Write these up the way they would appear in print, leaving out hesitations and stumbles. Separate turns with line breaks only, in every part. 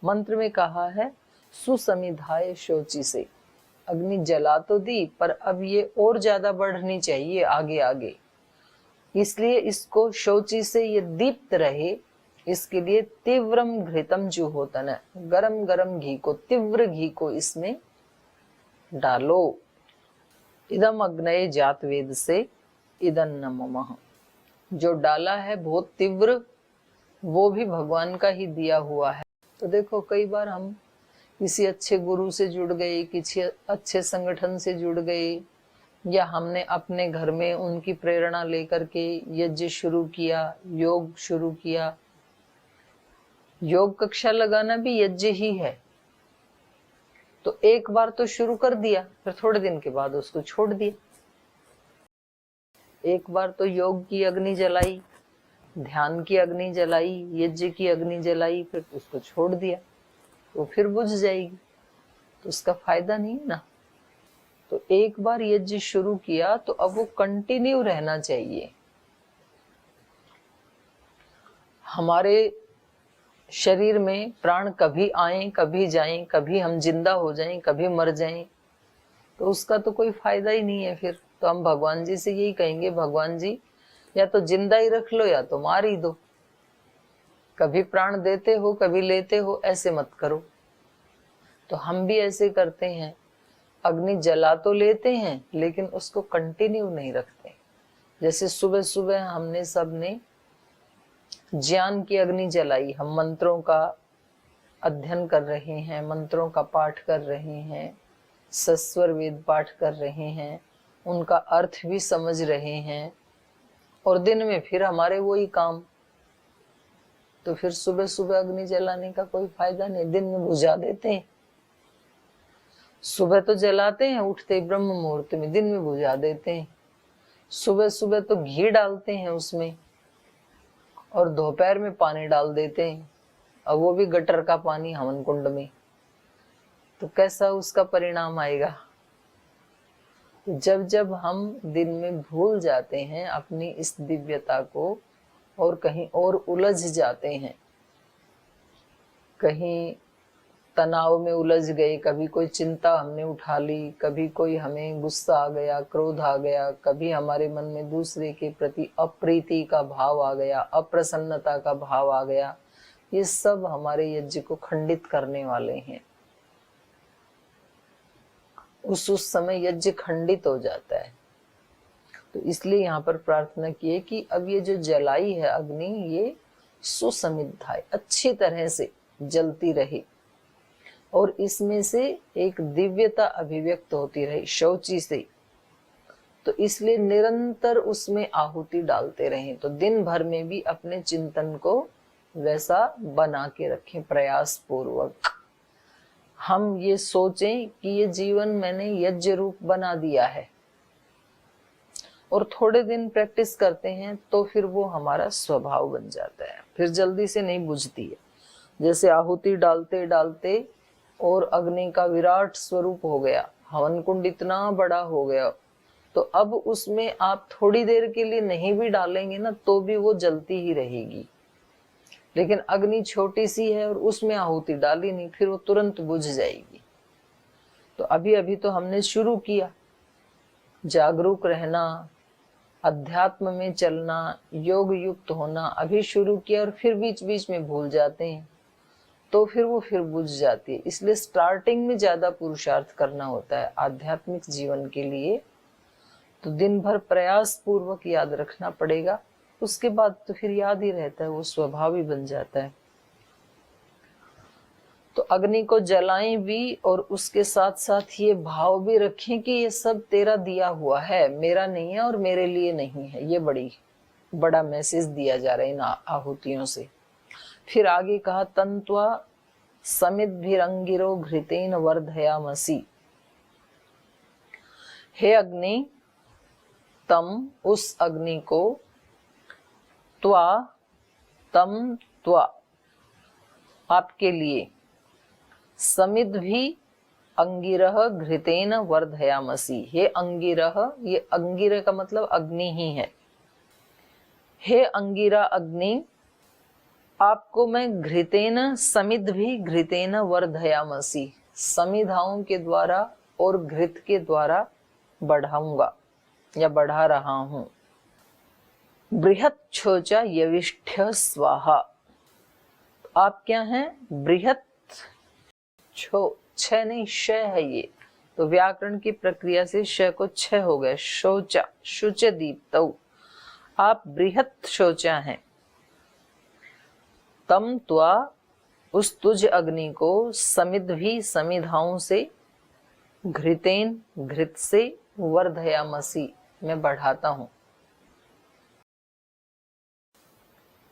मंत्र में कहा है सुसमिधाय शोची से। अग्नि जला तो दी पर अब ये और ज्यादा बढ़नी चाहिए आगे आगे, इसलिए इसको शोची से ये दीप्त रहे, इसके लिए तीव्रम घृतम जो होता ना, गरम गरम घी को, तीव्र घी को इसमें डालो। इदम अग्नये जात वेद से इदं न ममः, जो डाला है बहुत तीव्र, वो भी भगवान का ही दिया हुआ है। तो देखो कई बार हम किसी अच्छे गुरु से जुड़ गए, किसी अच्छे संगठन से जुड़ गए, या हमने अपने घर में उनकी प्रेरणा लेकर के यज्ञ शुरू किया, योग शुरू किया। योग कक्षा लगाना भी यज्ञ ही है। तो एक बार तो शुरू कर दिया, फिर थोड़े दिन के बाद उसको छोड़ दिया। एक बार तो योग की अग्नि जलाई, ध्यान की अग्नि जलाई, यज्ञ की अग्नि जलाई, फिर उसको छोड़ दिया, तो फिर बुझ जाएगी, तो उसका फायदा नहीं है ना। तो एक बार यज्ञ शुरू किया तो अब वो कंटिन्यू रहना चाहिए। हमारे शरीर में प्राण कभी आए कभी जाएं, कभी हम जिंदा हो जाएं कभी मर जाएं, तो उसका तो कोई फायदा ही नहीं है। फिर तो हम भगवान जी से यही कहेंगे, भगवान जी या तो जिंदा ही रख लो या तो मार ही दो, कभी प्राण देते हो कभी लेते हो, ऐसे मत करो। तो हम भी ऐसे करते हैं, अग्नि जला तो लेते हैं लेकिन उसको कंटिन्यू नहीं रखते। जैसे सुबह सुबह हमने सबने ज्ञान की अग्नि जलाई, हम मंत्रों का अध्ययन कर रहे हैं, मंत्रों का पाठ कर रहे हैं, सस्वर वेद पाठ कर रहे हैं, उनका अर्थ भी समझ रहे हैं, और दिन में फिर हमारे वही काम। तो फिर सुबह सुबह अग्नि जलाने का कोई फायदा नहीं, दिन में बुझा देते हैं। सुबह तो जलाते हैं उठते ब्रह्म मुहूर्त में, दिन में बुझा देते हैं। सुबह सुबह तो घी डालते हैं उसमें, और दोपहर में पानी डाल देते हैं, और वो भी गटर का पानी हवन कुंड में। तो कैसा उसका परिणाम आएगा। जब जब हम दिन में भूल जाते हैं अपनी इस दिव्यता को और कहीं और उलझ जाते हैं, कहीं तनाव में उलझ गए, कभी कोई चिंता हमने उठा ली, कभी कोई हमें गुस्सा आ गया, क्रोध आ गया, कभी हमारे मन में दूसरे के प्रति अप्रीति का भाव आ गया, अप्रसन्नता का भाव आ गया, ये सब हमारे यज्ञ को खंडित करने वाले हैं। उस समय यज्ञ खंडित हो जाता है। तो इसलिए यहाँ पर प्रार्थना की है कि अब ये जो जलाई है अग्नि, ये सुसमिधाय अच्छी तरह से जलती रहे, और इसमें से एक दिव्यता अभिव्यक्त होती रहे शौची से। तो इसलिए निरंतर उसमें आहुति डालते रहें। तो दिन भर में भी अपने चिंतन को वैसा बना के रखें प्रयास पूर्वक। हम ये सोचें कि ये जीवन मैंने यज्ञ रूप बना दिया है, और थोड़े दिन प्रैक्टिस करते हैं तो फिर वो हमारा स्वभाव बन जाता है, फिर जल्दी से नहीं बुझती है। जैसे आहुति डालते डालते और अग्नि का विराट स्वरूप हो गया, हवन कुंड इतना बड़ा हो गया, तो अब उसमें आप थोड़ी देर के लिए नहीं भी डालेंगे ना तो भी वो जलती ही रहेगी। लेकिन अग्नि छोटी सी है और उसमें आहुति डाली नहीं, फिर वो तुरंत बुझ जाएगी। तो अभी अभी तो हमने शुरू किया, जागरूक रहना, अध्यात्म में चलना, योग युक्त होना अभी शुरू किया, और फिर बीच बीच में भूल जाते हैं, तो फिर वो फिर बुझ जाती है। इसलिए स्टार्टिंग में ज्यादा पुरुषार्थ करना होता है आध्यात्मिक जीवन के लिए। तो दिन भर प्रयास पूर्वक याद रखना पड़ेगा, उसके बाद तो फिर याद ही रहता है, वो स्वभाव ही बन जाता है। तो अग्नि को जलाएं भी, और उसके साथ साथ ये भाव भी रखें कि ये सब तेरा दिया हुआ है, मेरा नहीं है और मेरे लिए नहीं है। ये बड़ा मैसेज दिया जा रहा है इन आहुतियों से। फिर आगे कहा तंत्वा समिद्भिरंगिरो घृतेन वर्धयामसि। हे अग्नि, तम उस अग्नि को, त्वा आपके लिए, समिद भी अंगिरह घृतेन वर्धयामसि। हे अंगिरह, ये अंगिरह का मतलब अग्नि ही है। हे अंगिरा अग्नि, आपको मैं घृतेन समिध भी घृतेन वर्धयामसि, समिधाओं के द्वारा और घृत के द्वारा बढ़ाऊंगा या बढ़ा रहा हूं। बृहत छोचा यविष्ठ्य स्वाहा, आप क्या हैं? बृहत छो, छ नहीं श है ये, तो व्याकरण की प्रक्रिया से श को छ हो गया। शोचा शुच दीप्तौ, आप बृहत शोचा हैं। तम त्वा, उस तुझ अग्नि को, समिध भी समिधाओं से, घृतेन घृत से, वर्धयामसि मैं बढ़ाता हूं।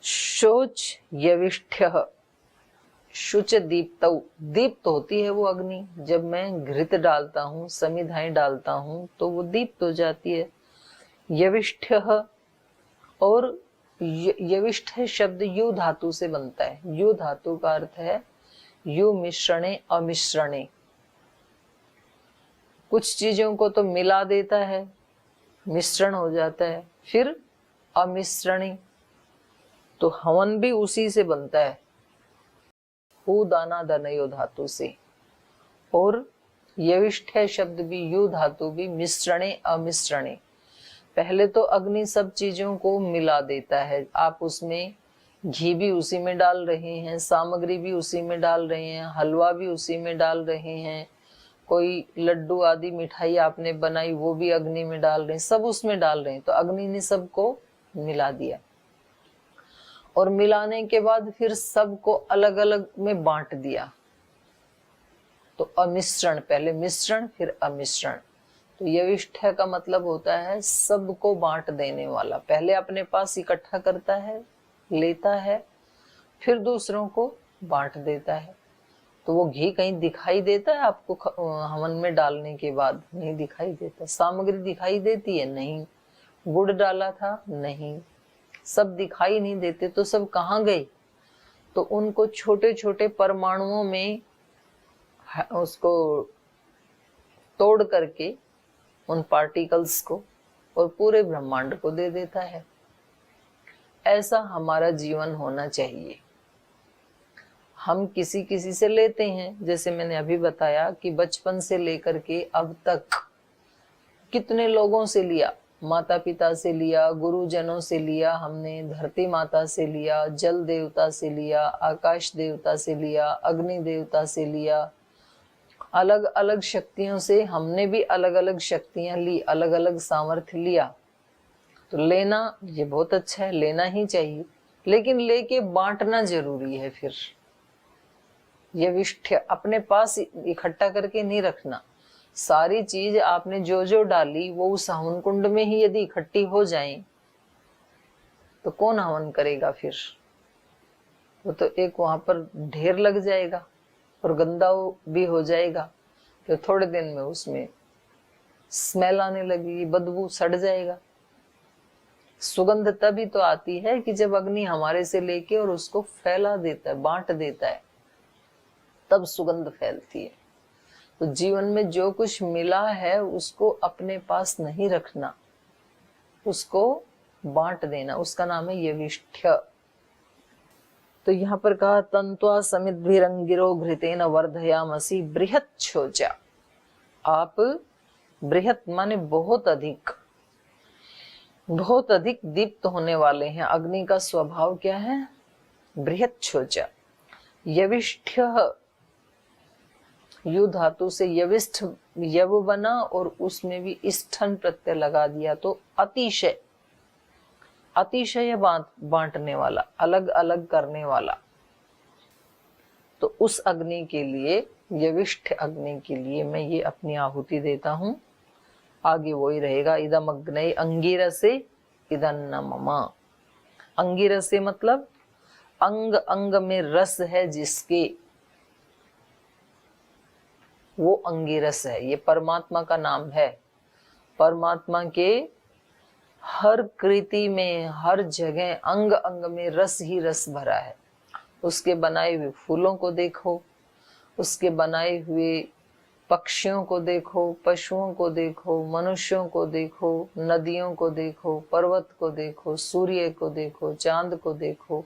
शोच यविष्ठ्य, शुच दीप्तौ, दीप्त होती है वो अग्नि, जब मैं घृत डालता हूँ, समिधाएं डालता हूँ तो वो दीप्त हो जाती है। यविष्ठ्य, और यविष्ठ शब्द यु धातु से बनता है। यु धातु का अर्थ है यु मिश्रणे अमिश्रणे, कुछ चीजों को तो मिला देता है, मिश्रण हो जाता है, फिर अमिश्रणी, तो हवन भी उसी से बनता है, हु दाना दनयो धातु से। और यविष्ठ शब्द भी यु धातु भी मिश्रणे अमिश्रणे, पहले तो अग्नि सब चीजों को मिला देता है। आप उसमें घी भी उसी में डाल रहे हैं, सामग्री भी उसी में डाल रहे हैं, हलवा भी उसी में डाल रहे हैं, कोई लड्डू आदि मिठाई आपने बनाई वो भी अग्नि में डाल रहे हैं, सब उसमें डाल रहे हैं। तो अग्नि ने सबको मिला दिया, और मिलाने के बाद फिर सबको अलग अलग में बांट दिया। तो अमिश्रण, पहले मिश्रण फिर अमिश्रण। तो यविष्ठ का मतलब होता है सबको बांट देने वाला। पहले अपने पास इकट्ठा करता है, लेता है, फिर दूसरों को बांट देता है। तो वो घी कहीं दिखाई देता है आपको हवन में डालने के बाद? नहीं दिखाई देता। सामग्री दिखाई देती है? नहीं। गुड़ डाला था? नहीं। सब दिखाई नहीं देते, तो सब कहाँ गए? तो उनको छोटे छोटे परमाणुओं में उसको तोड़ करके उन पार्टिकल्स को और पूरे ब्रह्मांड को दे देता है। ऐसा हमारा जीवन होना चाहिए। हम किसी किसी से लेते हैं, जैसे मैंने अभी बताया कि बचपन से लेकर के अब तक कितने लोगों से लिया, माता पिता से लिया, गुरुजनों से लिया, हमने धरती माता से लिया, जल देवता से लिया, आकाश देवता से लिया, अग्नि देवता से लिया, अलग अलग शक्तियों से हमने भी अलग अलग शक्तियां ली, अलग अलग सामर्थ्य लिया। तो लेना ये बहुत अच्छा है, लेना ही चाहिए, लेकिन लेके बांटना जरूरी है। फिर ये विष्ठ अपने पास इकट्ठा करके नहीं रखना। सारी चीज आपने जो जो डाली वो उस हवन कुंड में ही यदि इकट्ठी हो जाए तो कौन हवन करेगा? फिर वो तो एक वहां पर ढेर लग जाएगा और गंदा भी हो जाएगा। फिर थोड़े दिन में उसमें स्मेल आने लगेगी, बदबू, सड़ जाएगा। सुगंध तभी तो आती है कि जब अग्नि हमारे से लेके और उसको फैला देता है, बांट देता है, तब सुगंध फैलती है। तो जीवन में जो कुछ मिला है उसको अपने पास नहीं रखना, उसको बांट देना, उसका नाम है यविष्ठ्य। तो यहाँ पर कहा तंत्वा समिद्भिरंगिरो घृतेन वर्धयामसि बृहत छोचा। आप बृहत माने बहुत अधिक, बहुत अधिक दीप्त होने वाले हैं। अग्नि का स्वभाव क्या है? बृहत छोचा। यविष्ठ्य, यु धातु से यविष्ठ यव बना और उसमें भी स्थन प्रत्यय लगा दिया, तो अतिशय, अतिशय बांटने वाला, अलग अलग करने वाला। तो उस अग्नि के लिए, यविष्ठ अग्नि के लिए मैं ये अपनी आहुति देता हूं। आगे वही रहेगा, इदम अग्नये अंगिरसे इदन्न मम। अंगिरसे मतलब अंग अंग में रस है जिसके, वो अंगिरस है। ये परमात्मा का नाम है। परमात्मा के हर कृति में, हर जगह, अंग अंग में रस ही रस भरा है। उसके बनाए हुए फूलों को देखो, उसके बनाए हुए पक्षियों को देखो, पशुओं को देखो, मनुष्यों को देखो, नदियों को देखो, पर्वत को देखो, सूर्य को देखो, चांद को देखो,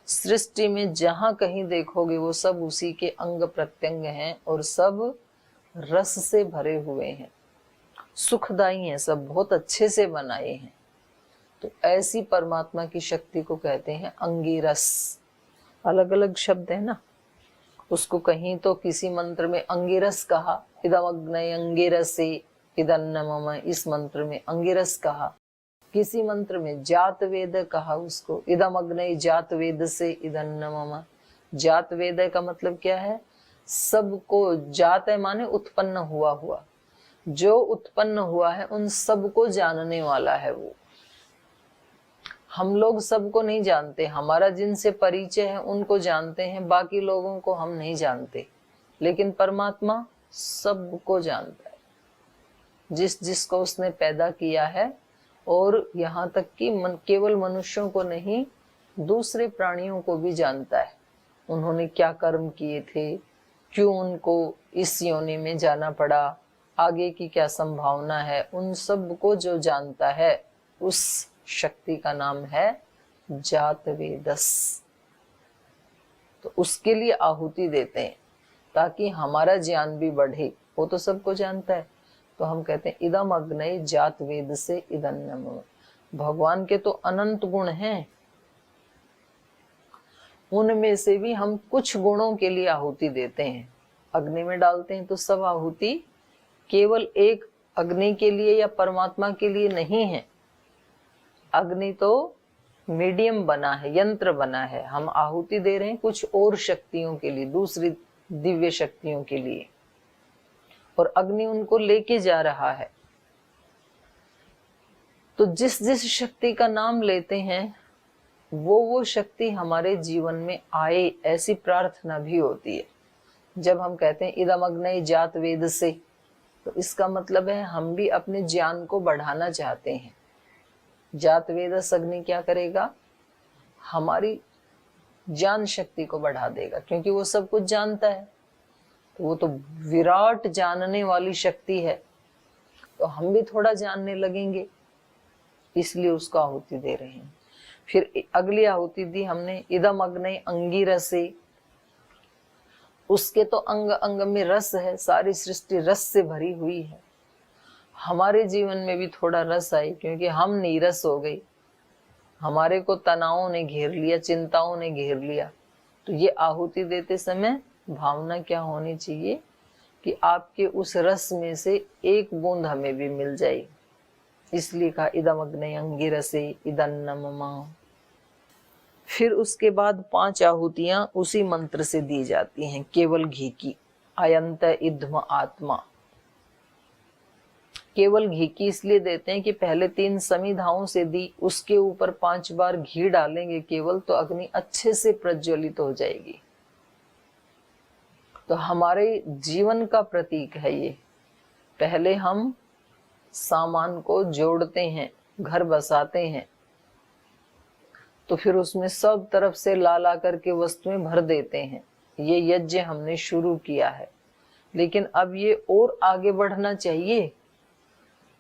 सृष्टि में जहां कहीं देखोगे वो सब उसी के अंग प्रत्यंग हैं और सब रस से भरे हुए हैं, सुखदाई हैं, सब बहुत अच्छे से बनाए हैं। तो ऐसी परमात्मा की शक्ति को कहते हैं अंगिरस। अलग अलग शब्द है ना, उसको कहीं तो किसी मंत्र में अंगिरस कहा, इदम अग्नये अंगिरसे इदन्नमम, इस मंत्र में अंगिरस कहा। किसी मंत्र में जात वेद कहा उसको, इदम अग्नये जात वेद से इदन्नमम। जात वेद का मतलब क्या है? सबको, जात है माने उत्पन्न हुआ हुआ, जो उत्पन्न हुआ है उन सबको जानने वाला है वो। हम लोग सबको नहीं जानते, हमारा जिनसे परिचय है उनको जानते हैं, बाकी लोगों को हम नहीं जानते। लेकिन परमात्मा सबको जानता है, जिस जिसको उसने पैदा किया है। और यहाँ तक कि केवल मनुष्यों को नहीं, दूसरे प्राणियों को भी जानता है। उन्होंने क्या कर्म किए थे, क्यों उनको इस योनि में जाना पड़ा, आगे की क्या संभावना है, उन सब को जो जानता है उस शक्ति का नाम है जात वेदस। तो उसके लिए आहुति देते हैं ताकि हमारा ज्ञान भी बढ़े। वो तो सबको जानता है, तो हम कहते हैं इदम अग्नये जात वेद से इदन्नम। भगवान के तो अनंत गुण हैं, उनमें से भी हम कुछ गुणों के लिए आहुति देते हैं, अग्नि में डालते हैं। तो सब आहुति केवल एक अग्नि के लिए या परमात्मा के लिए नहीं है। अग्नि तो मीडियम बना है, यंत्र बना है, हम आहुति दे रहे हैं कुछ और शक्तियों के लिए, दूसरी दिव्य शक्तियों के लिए, और अग्नि उनको लेके जा रहा है। तो जिस जिस शक्ति का नाम लेते हैं वो शक्ति हमारे जीवन में आए, ऐसी प्रार्थना भी होती है। जब हम कहते हैं इदम अग्नये जात वेद से, तो इसका मतलब है हम भी अपने ज्ञान को बढ़ाना चाहते हैं। जात वेदस अग्नि क्या करेगा? हमारी ज्ञान शक्ति को बढ़ा देगा, क्योंकि वो सब कुछ जानता है। तो वो तो विराट जानने वाली शक्ति है, तो हम भी थोड़ा जानने लगेंगे, इसलिए उसको आहुति दे रहे हैं। फिर अगली आहुति दी हमने इदम अग्नये अंगिरसे। उसके तो अंग अंग में रस है, सारी सृष्टि रस से भरी हुई है। हमारे जीवन में भी थोड़ा रस आए, क्योंकि हम नीरस हो गए, हमारे को तनावों ने घेर लिया, चिंताओं ने घेर लिया। तो ये आहुति देते समय भावना क्या होनी चाहिए कि आपके उस रस में से एक बूंद हमें भी मिल जाए। इसलिए कहा इदम अग्नये अंगिरसे इदन्नमम। फिर उसके बाद 5 आहुतियां उसी मंत्र से दी जाती हैं, केवल घी की। अयंत इध्म आत्मा, केवल घी की इसलिए देते हैं कि पहले 3 समिधाओं से दी, उसके ऊपर 5 बार घी डालेंगे केवल, तो अग्नि अच्छे से प्रज्वलित हो जाएगी। तो हमारे जीवन का प्रतीक है ये। पहले हम सामान को जोड़ते हैं, घर बसाते हैं, तो फिर उसमें सब तरफ से ला ला करके वस्तुएं भर देते हैं। ये यज्ञ हमने शुरू किया है, लेकिन अब ये और आगे बढ़ना चाहिए।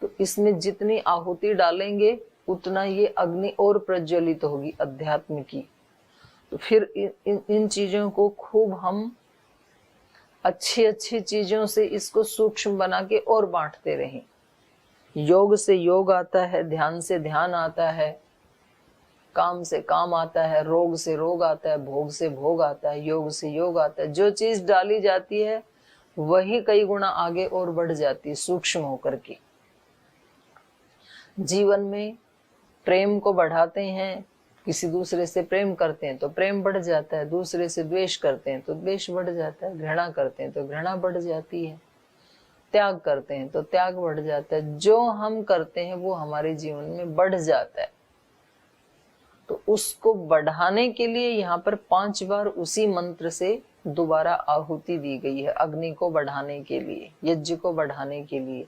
तो इसमें जितनी आहुति डालेंगे उतना ये अग्नि और प्रज्वलित होगी अध्यात्म की। तो फिर इन चीजों को खूब हम अच्छी अच्छी चीजों से इसको सूक्ष्म बना के और बांटते रहें। योग से योग आता है, ध्यान से ध्यान आता है, काम से काम आता है, रोग से रोग आता है, भोग से भोग आता है, योग से योग आता है। जो चीज डाली जाती है वही कई गुना आगे और बढ़ जाती है सूक्ष्म होकर के। जीवन में प्रेम को बढ़ाते हैं, किसी दूसरे से प्रेम करते हैं तो प्रेम बढ़ जाता है, दूसरे से द्वेष करते हैं तो द्वेष बढ़ जाता है, घृणा करते हैं तो घृणा बढ़ जाती है, त्याग करते हैं तो त्याग बढ़ जाता है। जो हम करते हैं वो हमारे जीवन में बढ़ जाता है। तो उसको बढ़ाने के लिए यहाँ पर 5 बार उसी मंत्र से दोबारा आहुति दी गई है, अग्नि को बढ़ाने के लिए, यज्ञ को बढ़ाने के लिए।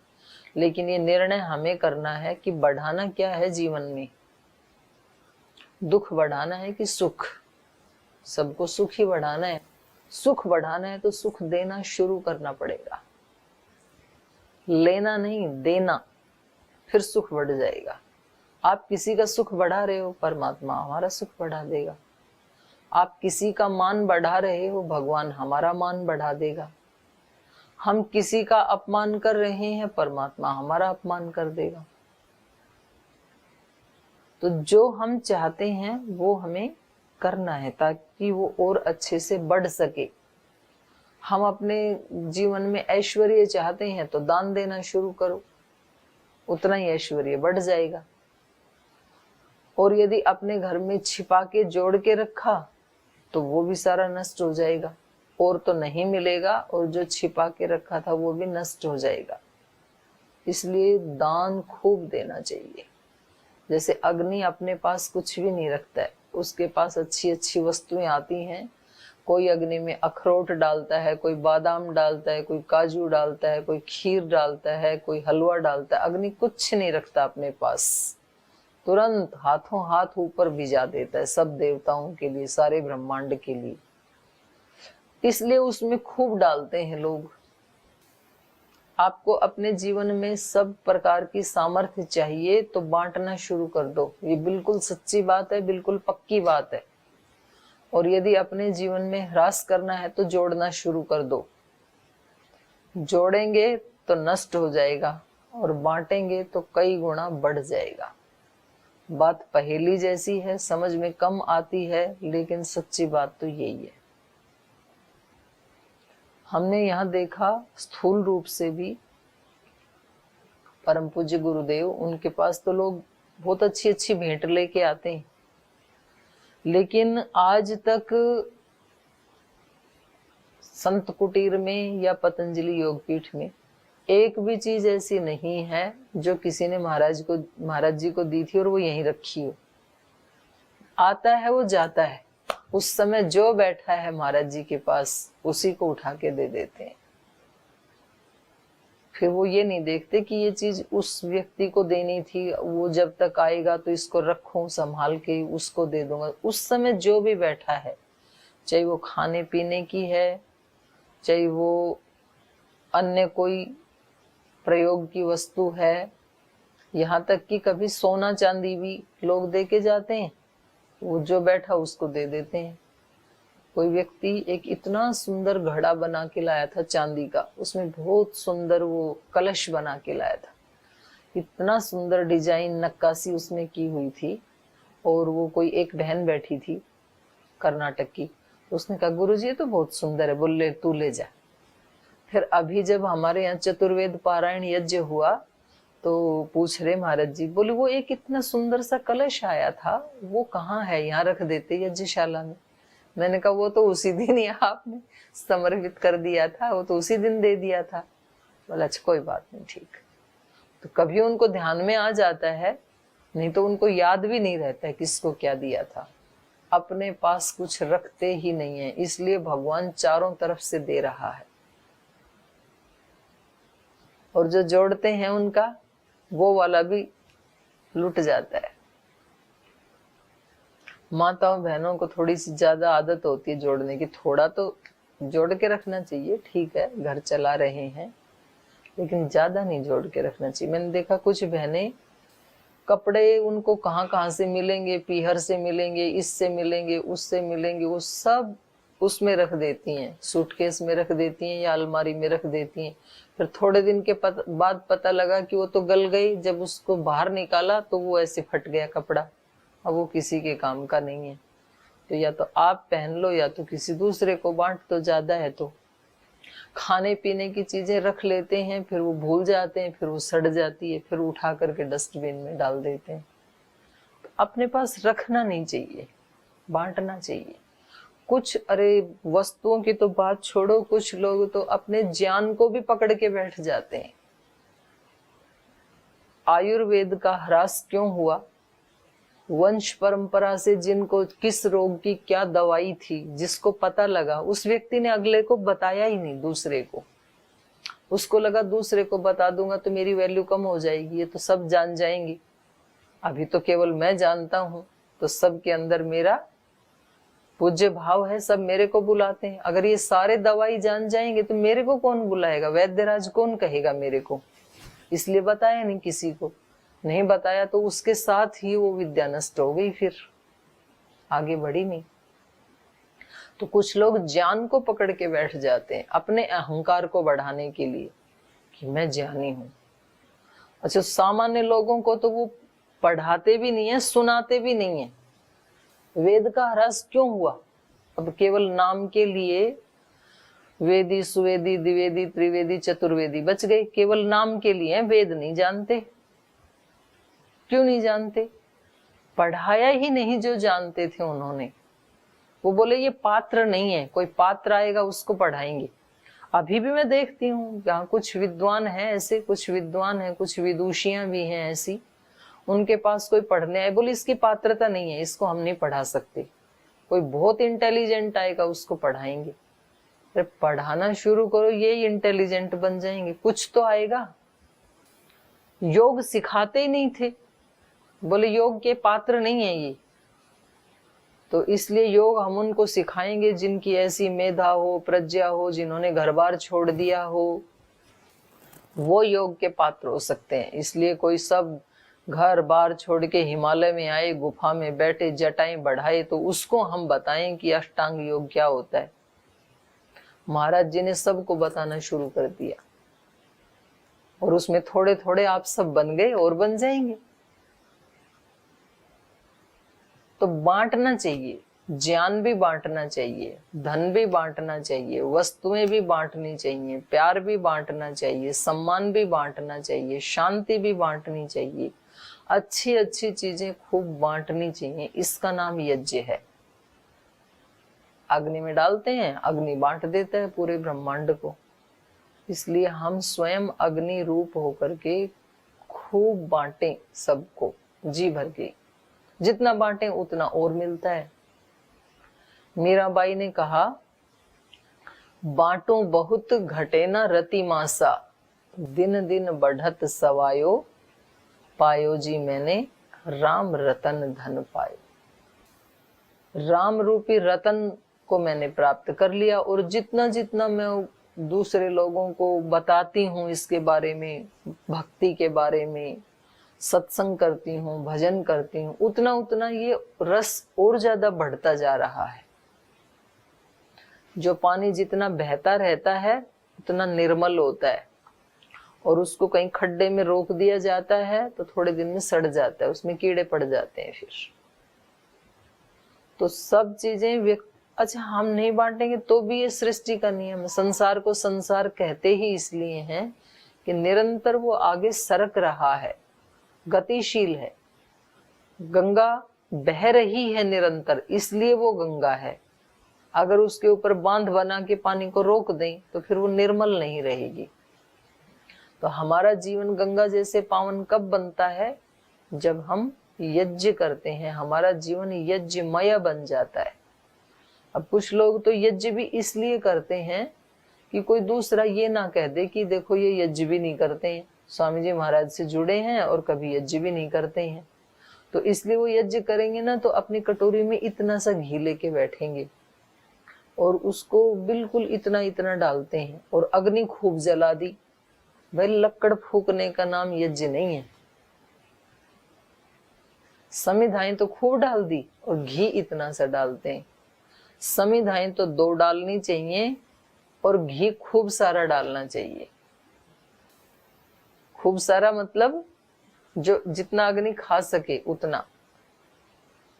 लेकिन ये निर्णय हमें करना है कि बढ़ाना क्या है जीवन में, दुख बढ़ाना है कि सुख? सबको सुख ही बढ़ाना है। सुख बढ़ाना है तो सुख देना शुरू करना पड़ेगा, लेना नहीं देना, फिर सुख बढ़ जाएगा। आप किसी का सुख बढ़ा रहे हो, परमात्मा हमारा सुख बढ़ा देगा। आप किसी का मान बढ़ा रहे हो, भगवान हमारा मान बढ़ा देगा। हम किसी का अपमान कर रहे हैं, परमात्मा हमारा अपमान कर देगा। तो जो हम चाहते हैं वो हमें करना है ताकि वो और अच्छे से बढ़ सके। हम अपने जीवन में ऐश्वर्य चाहते हैं तो दान देना शुरू करो, उतना ही ऐश्वर्य बढ़ जाएगा। और यदि अपने घर में छिपा के जोड़ के रखा तो वो भी सारा नष्ट हो जाएगा, और तो नहीं मिलेगा, और जो छिपा के रखा था वो भी नष्ट हो जाएगा। इसलिए दान खूब देना चाहिए। जैसे अग्नि अपने पास कुछ भी नहीं रखता है, उसके पास अच्छी अच्छी वस्तुएं आती हैं। कोई अग्नि में अखरोट डालता है, कोई बादाम डालता है, कोई काजू डालता है, कोई खीर डालता है, कोई हलवा डालता है। अग्नि कुछ नहीं रखता अपने पास, तुरंत हाथों हाथ ऊपर भिजा देता है सब देवताओं के लिए, सारे ब्रह्मांड के लिए। इसलिए उसमें खूब डालते हैं लोग। आपको अपने जीवन में सब प्रकार की सामर्थ्य चाहिए तो बांटना शुरू कर दो। ये बिल्कुल सच्ची बात है, बिल्कुल पक्की बात है। और यदि अपने जीवन में ह्रास करना है तो जोड़ना शुरू कर दो। जोड़ेंगे तो नष्ट हो जाएगा, और बांटेंगे तो कई गुना बढ़ जाएगा। बात पहेली जैसी है, समझ में कम आती है, लेकिन सच्ची बात तो यही है। हमने यहाँ देखा स्थूल रूप से भी परम पूज्य गुरुदेव, उनके पास तो लोग बहुत अच्छी अच्छी भेंट लेके आते हैं, लेकिन आज तक संत कुटीर में या पतंजलि योगपीठ में एक भी चीज ऐसी नहीं है जो किसी ने महाराज जी को दी थी और वो यहीं रखी हो। आता है वो जाता है, उस समय जो बैठा है महाराज जी के पास उसी को उठा के दे देते हैं। फिर वो ये नहीं देखते कि ये चीज उस व्यक्ति को देनी थी, वो जब तक आएगा तो इसको रखूं संभाल के, उसको दे दूंगा। उस समय जो भी बैठा है, चाहे वो खाने पीने की है, चाहे वो अन्य कोई प्रयोग की वस्तु है, यहाँ तक कि कभी सोना चांदी भी लोग दे के जाते हैं, वो जो बैठा उसको दे देते हैं। कोई व्यक्ति एक इतना सुंदर घड़ा बना के लाया था चांदी का, उसमें बहुत सुंदर वो कलश बना के लाया था, इतना सुंदर डिजाइन नक्काशी उसमें की हुई थी। और वो कोई एक बहन बैठी थी कर्नाटक की, तो उसने कहा गुरुजी ये तो बहुत सुंदर है, बोले तू ले जा। फिर अभी जब हमारे यहाँ चतुर्वेद पारायण यज्ञ हुआ तो पूछ रहे महाराज जी, बोले वो एक इतना सुंदर सा कलश आया था, वो कहाँ है, यहाँ रख देते यज्ञशाला में। मैंने कहा वो तो उसी दिन ही आपने समर्पित कर दिया था, वो तो उसी दिन दे दिया था। बोला अच्छा कोई बात नहीं, ठीक। तो कभी उनको ध्यान में आ जाता है, नहीं तो उनको याद भी नहीं रहता है किसको क्या दिया था। अपने पास कुछ रखते ही नहीं है, इसलिए भगवान चारों तरफ से दे रहा है। और जो जोड़ते हैं उनका वो वाला भी लुट जाता है। माताओं बहनों को थोड़ी सी ज्यादा आदत होती है जोड़ने की, थोड़ा तो जोड़ के रखना चाहिए, ठीक है घर चला रहे हैं, लेकिन ज्यादा नहीं जोड़ के रखना चाहिए। मैंने देखा कुछ बहनें कपड़े उनको कहाँ कहाँ से मिलेंगे, पीहर से मिलेंगे, इससे मिलेंगे, उससे मिलेंगे, वो सब उसमें रख देती हैं, सूटकेस में रख देती हैं या अलमारी में रख देती हैं। फिर थोड़े दिन के बाद पता लगा कि वो तो गल गई, जब उसको बाहर निकाला तो वो ऐसे फट गया कपड़ा, अब वो किसी के काम का नहीं है। तो या तो आप पहन लो या तो किसी दूसरे को बांट दो, ज्यादा है तो। खाने पीने की चीजें रख लेते हैं, फिर वो भूल जाते हैं, फिर वो सड़ जाती है, फिर उठा करके डस्टबिन में डाल देते हैं। तो अपने पास रखना नहीं चाहिए, बांटना चाहिए। कुछ अरे वस्तुओं की तो बात छोड़ो, कुछ लोग तो अपने ज्ञान को भी पकड़ के बैठ जाते हैं। आयुर्वेद का ह्रास क्यों हुआ? वंश परंपरा से जिनको किस रोग की क्या दवाई थी, जिसको पता लगा, उस व्यक्ति ने अगले को बताया ही नहीं दूसरे को। उसको लगा दूसरे को बता दूंगा तो मेरी वैल्यू कम हो जाएगी, ये तो सब जान जाएंगे। अभी तो केवल मैं जानता हूं, तो सबके अंदर मेरा पूज्य भाव है, सब मेरे को बुलाते हैं। अगर ये सारे दवाई जान जाएंगे तो मेरे को कौन बुलाएगा, वैद्यराज कौन कहेगा मेरे को? इसलिए बताया नहीं किसी को। नहीं बताया तो उसके साथ ही वो विद्या नष्ट हो गई, फिर आगे बढ़ी नहीं। तो कुछ लोग ज्ञान को पकड़ के बैठ जाते हैं अपने अहंकार को बढ़ाने के लिए कि मैं ज्ञानी हूं। अच्छा, सामान्य लोगों को तो वो पढ़ाते भी नहीं है, सुनाते भी नहीं है। वेद का ह्रास क्यों हुआ? अब केवल नाम के लिए वेदी, सुवेदी, द्विवेदी, त्रिवेदी, चतुर्वेदी बच गए, केवल नाम के लिए। वेद नहीं जानते। क्यों नहीं जानते? पढ़ाया ही नहीं जो जानते थे उन्होंने। वो बोले ये पात्र नहीं है, कोई पात्र आएगा उसको पढ़ाएंगे। अभी भी मैं देखती हूँ यहाँ कुछ विद्वान हैं ऐसे, कुछ विद्वान हैं, कुछ विदुषियां भी हैं ऐसी, उनके पास कोई पढ़ने आए, बोले इसकी पात्रता नहीं है, इसको हम नहीं पढ़ा सकते। कोई बहुत इंटेलिजेंट आएगा उसको पढ़ाएंगे। अरे पढ़ाना शुरू करो, ये इंटेलिजेंट बन जाएंगे, कुछ तो आएगा। योग सिखाते ही नहीं थे, बोले योग के पात्र नहीं है ये। तो इसलिए योग हम उनको सिखाएंगे जिनकी ऐसी मेधा हो, प्रज्ञा हो, जिन्होंने घर बार छोड़ दिया हो, वो योग के पात्र हो सकते हैं। इसलिए कोई सब घर बार छोड़ के हिमालय में आए, गुफा में बैठे, जटाएं बढ़ाए, तो उसको हम बताएं कि अष्टांग योग क्या होता है। महाराज जी ने सबको बताना शुरू कर दिया और उसमें थोड़े थोड़े आप सब बन गए और बन जाएंगे। तो बांटना चाहिए, ज्ञान भी बांटना चाहिए, धन भी बांटना चाहिए, वस्तुएं भी बांटनी चाहिए, प्यार भी बांटना चाहिए, सम्मान भी बांटना चाहिए, शांति भी बांटनी चाहिए, अच्छी अच्छी चीजें खूब बांटनी चाहिए। इसका नाम यज्ञ है। अग्नि में डालते हैं, अग्नि बांट देता है पूरे ब्रह्मांड को। इसलिए हम स्वयं अग्नि रूप होकर के खूब बांटें सबको, जी भर के। जितना बांटें उतना और मिलता है। मीराबाई ने कहा, बांटो बहुत घटे न रति मासा, दिन दिन बढ़त सवायो, पायो जी मैंने राम रतन धन पायो। राम रूपी रतन को मैंने प्राप्त कर लिया। और जितना जितना मैं दूसरे लोगों को बताती हूँ इसके बारे में, भक्ति के बारे में, सत्संग करती हूँ, भजन करती हूँ, उतना उतना ये रस और ज्यादा बढ़ता जा रहा है। जो पानी जितना बहता रहता है उतना निर्मल होता है, और उसको कहीं खड्डे में रोक दिया जाता है तो थोड़े दिन में सड़ जाता है, उसमें कीड़े पड़ जाते हैं फिर। तो सब चीजें अच्छा हम नहीं बांटेंगे तो भी ये सृष्टि का नियम है। संसार को संसार कहते ही इसलिए हैं कि निरंतर वो आगे सरक रहा है, गतिशील है। गंगा बह रही है निरंतर, इसलिए वो गंगा है। अगर उसके ऊपर बांध बना के पानी को रोक दें तो फिर वो निर्मल नहीं रहेगी। तो हमारा जीवन गंगा जैसे पावन कब बनता है? जब हम यज्ञ करते हैं, हमारा जीवन यज्ञमय बन जाता है। अब कुछ लोग तो यज्ञ भी इसलिए करते हैं कि कोई दूसरा ये ना कह दे कि देखो ये यज्ञ भी नहीं करते हैं, स्वामी जी महाराज से जुड़े हैं और कभी यज्ञ भी नहीं करते हैं। तो इसलिए वो यज्ञ करेंगे ना तो अपनी कटोरी में इतना सा घी लेके बैठेंगे और उसको बिल्कुल इतना इतना डालते हैं और अग्नि खूब जला दी। भाई लक्कड़ फूकने का नाम यज्ञ नहीं है। समिधाएं तो खूब डाल दी और घी इतना सा डालते हैं। समिधाएं तो 2 डालनी चाहिए और घी खूब सारा डालना चाहिए। खूब सारा मतलब जो जितना अग्नि खा सके उतना।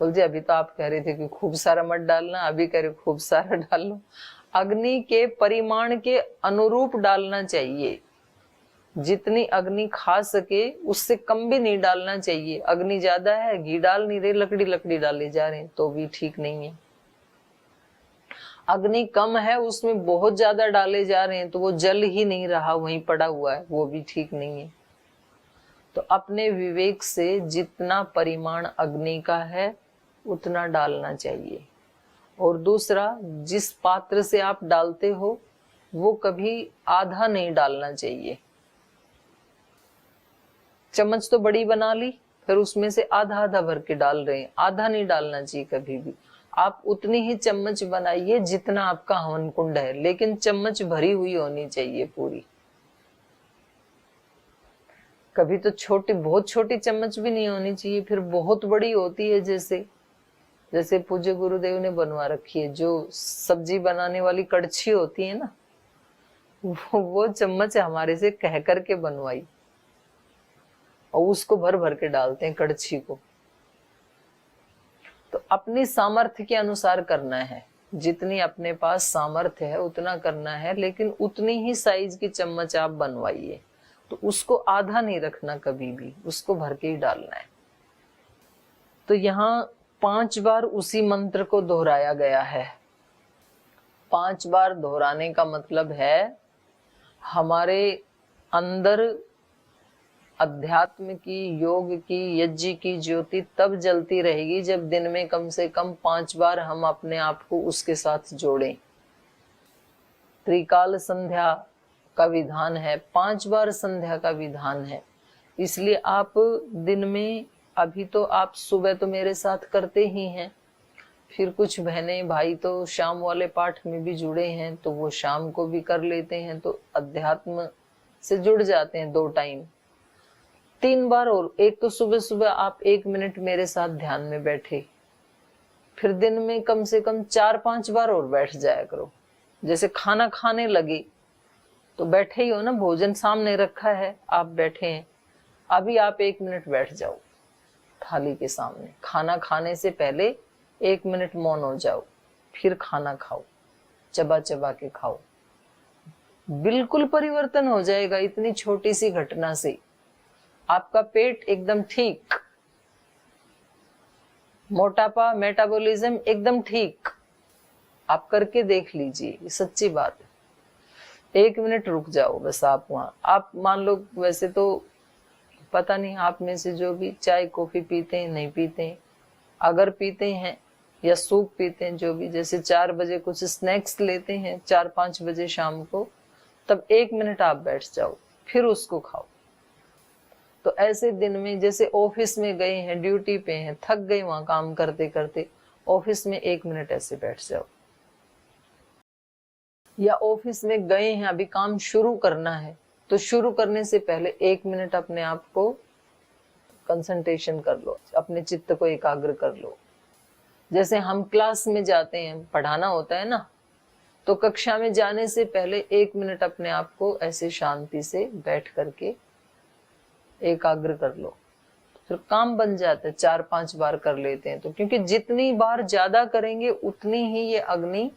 बोल जी अभी तो आप कह रहे थे कि खूब सारा मत डालना, अभी कह रहे खूब सारा डाल लो। अग्नि के परिमाण के अनुरूप डालना चाहिए। जितनी अग्नि खा सके उससे कम भी नहीं डालना चाहिए। अग्नि ज्यादा है, घी डाल नहीं रहे, लकड़ी लकड़ी डाले जा रहे हैं, तो भी ठीक नहीं है। अग्नि कम है, उसमें बहुत ज्यादा डाले जा रहे हैं तो वो जल ही नहीं रहा, वहीं पड़ा हुआ है, वो भी ठीक नहीं है। तो अपने विवेक से जितना परिमाण अग्नि का है उतना डालना चाहिए। और दूसरा, जिस पात्र से आप डालते हो वो कभी आधा नहीं डालना चाहिए। चम्मच तो बड़ी बना ली, फिर उसमें से आधा आधा भर के डाल रहे हैं, आधा नहीं डालना चाहिए कभी भी। आप उतनी ही चम्मच बनाइए जितना आपका हवन कुंड है, लेकिन चम्मच भरी हुई होनी चाहिए पूरी। कभी तो छोटी, बहुत छोटी चम्मच भी नहीं होनी चाहिए, फिर बहुत बड़ी होती है। जैसे जैसे पूज्य गुरुदेव ने बनवा रखी है, जो सब्जी बनाने वाली कड़छी होती है ना, वो चम्मच हमारे से कह करके बनवाई, और उसको भर भर के डालते हैं कड़छी को। तो अपनी सामर्थ्य के अनुसार करना है, जितनी अपने पास सामर्थ्य है उतना करना है, लेकिन उतनी ही साइज की चम्मच आप बनवाइए। तो उसको आधा नहीं रखना कभी भी, उसको भर के ही डालना है। तो यहाँ 5 बार उसी मंत्र को दोहराया गया है। 5 बार दोहराने का मतलब है हमारे अंदर अध्यात्म की, योग की, यज्ञ की ज्योति तब जलती रहेगी जब दिन में कम से कम 5 बार हम अपने आप को उसके साथ जोड़ें। त्रिकाल संध्या का विधान है, 5 बार संध्या का विधान है। इसलिए आप दिन में, अभी तो आप सुबह तो मेरे साथ करते ही हैं, फिर कुछ बहनें भाई तो शाम वाले पाठ में भी जुड़े हैं, तो वो शाम को भी कर लेते हैं, तो अध्यात्म से जुड़ जाते हैं 2 टाइम। 3 बार और, एक तो सुबह सुबह आप 1 मिनट मेरे साथ ध्यान में बैठे, फिर दिन में कम से कम 4-5 बार और बैठ जाया करो। जैसे खाना खाने लगे तो बैठे ही हो ना, भोजन सामने रखा है, आप बैठे हैं, अभी आप 1 मिनट बैठ जाओ थाली के सामने। खाना खाने से पहले 1 मिनट मौन हो जाओ, फिर खाना खाओ, चबा चबा के खाओ। बिल्कुल परिवर्तन हो जाएगा इतनी छोटी सी घटना से। आपका पेट एकदम ठीक, मोटापा, मेटाबॉलिज्म एकदम ठीक। आप करके देख लीजिए, ये सच्ची बात है। 1 मिनट रुक जाओ बस आप वहां। आप मान लो, वैसे तो पता नहीं आप में से जो भी चाय कॉफी पीते हैं नहीं पीते हैं, अगर पीते हैं या सूप पीते हैं, जो भी, जैसे 4 बजे कुछ स्नैक्स लेते हैं, 4-5 बजे शाम को, तब 1 मिनट आप बैठ जाओ, फिर उसको खाओ। तो ऐसे दिन में, जैसे ऑफिस में गए हैं, ड्यूटी पे हैं, थक गए वहां काम करते करते, ऑफिस में 1 मिनट ऐसे बैठ जाओ। या ऑफिस में गए हैं, अभी काम शुरू करना है, तो शुरू करने से पहले 1 मिनट अपने आप को कंसंट्रेशन कर लो, अपने चित्त को एकाग्र कर लो। जैसे हम क्लास में जाते हैं, पढ़ाना होता है ना, तो कक्षा में जाने से पहले 1 मिनट अपने आप को ऐसे शांति से बैठ करके एकाग्र कर लो, फिर काम बन जाता है। 4-5 बार कर लेते हैं तो, क्योंकि जितनी बार ज्यादा करेंगे उतनी ही ये अग्नि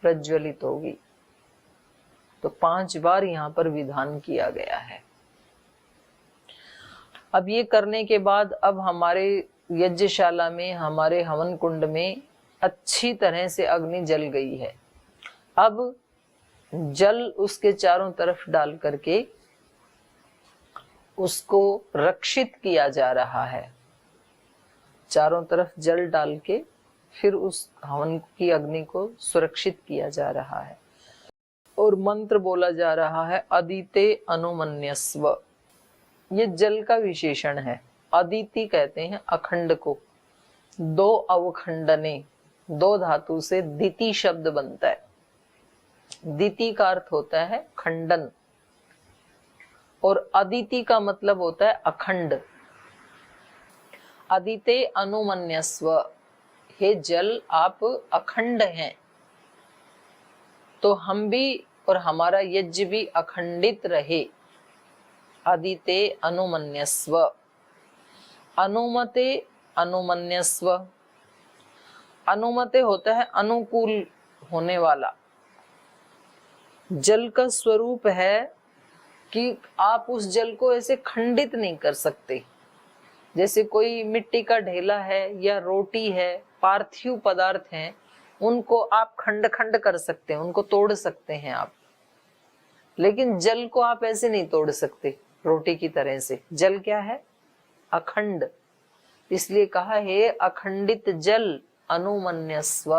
प्रज्वलित होगी। तो 5 बार यहाँ पर विधान किया गया है। अब ये करने के बाद, अब हमारे यज्ञशाला में, हमारे हवन कुंड में अच्छी तरह से अग्नि जल गई है। अब जल उसके चारों तरफ डाल करके उसको रक्षित किया जा रहा है। चारों तरफ जल डाल के फिर उस हवन की अग्नि को सुरक्षित किया जा रहा है, और मंत्र बोला जा रहा है, अदिते अनुमन्यस्व। ये जल का विशेषण है। अदिति कहते हैं अखंड को। 2 अवखंडने, 2 धातु से दिति शब्द बनता है। दिति का अर्थ होता है खंडन, और अदिति का मतलब होता है अखंड। अदिते अनुमन्यस्व, हे जल आप अखंड हैं, तो हम भी और हमारा यज्ञ भी अखंडित रहे। अदिते अनुमन्यस्व। अनुमते अनुमन्यस्व। अनुमते होता है अनुकूल होने वाला। जल का स्वरूप है कि आप उस जल को ऐसे खंडित नहीं कर सकते। जैसे कोई मिट्टी का ढेला है या रोटी है, पार्थिव पदार्थ हैं, उनको आप खंड खंड कर सकते हैं, उनको तोड़ सकते हैं आप, लेकिन जल को आप ऐसे नहीं तोड़ सकते रोटी की तरह से। जल क्या है? अखंड। इसलिए कहा है अखंडित जल अनुमन्यस्व।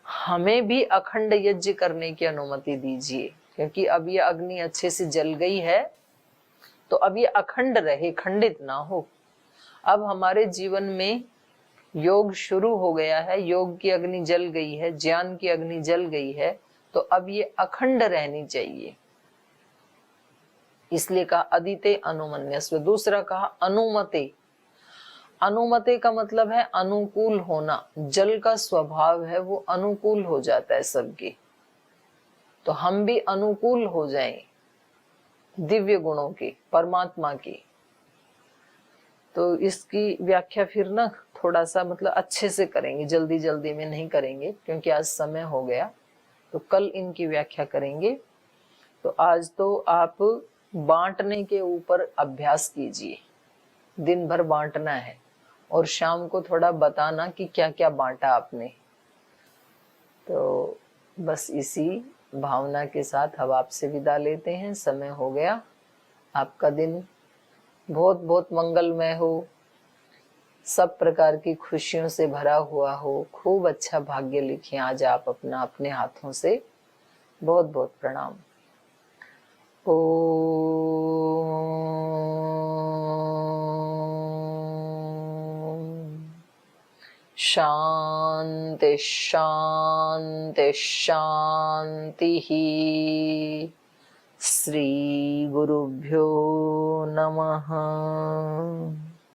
हमें भी अखंड यज्ञ करने की अनुमति दीजिए, क्योंकि अब ये अग्नि अच्छे से जल गई है, तो अब ये अखंड रहे, खंडित ना हो। अब हमारे जीवन में योग शुरू हो गया है, योग की अग्नि जल गई है, ज्ञान की अग्नि जल गई है, तो अब ये अखंड रहनी चाहिए। इसलिए कहा अदिते अनुमन्यस्व। दूसरा कहा अनुमते। अनुमते का मतलब है अनुकूल होना। जल का स्वभाव है वो अनुकूल हो जाता है सबकी, तो हम भी अनुकूल हो जाएं दिव्य गुणों की, परमात्मा की। तो इसकी व्याख्या फिर ना थोड़ा सा मतलब अच्छे से करेंगे, जल्दी जल्दी में नहीं करेंगे क्योंकि आज समय हो गया, तो कल इनकी व्याख्या करेंगे। तो आज तो आप बांटने के ऊपर अभ्यास कीजिए, दिन भर बांटना है और शाम को थोड़ा बताना कि क्या क्या बांटा आपने। तो बस इसी भावना के साथ अब आपसे विदा लेते हैं, समय हो गया। आपका दिन बहुत बहुत मंगलमय हो, सब प्रकार की खुशियों से भरा हुआ हो, खूब अच्छा भाग्य लिखें आज आप अपना अपने हाथों से। बहुत बहुत प्रणाम। ओ शांति शांति शांति। श्री गुरुभ्यो नमः।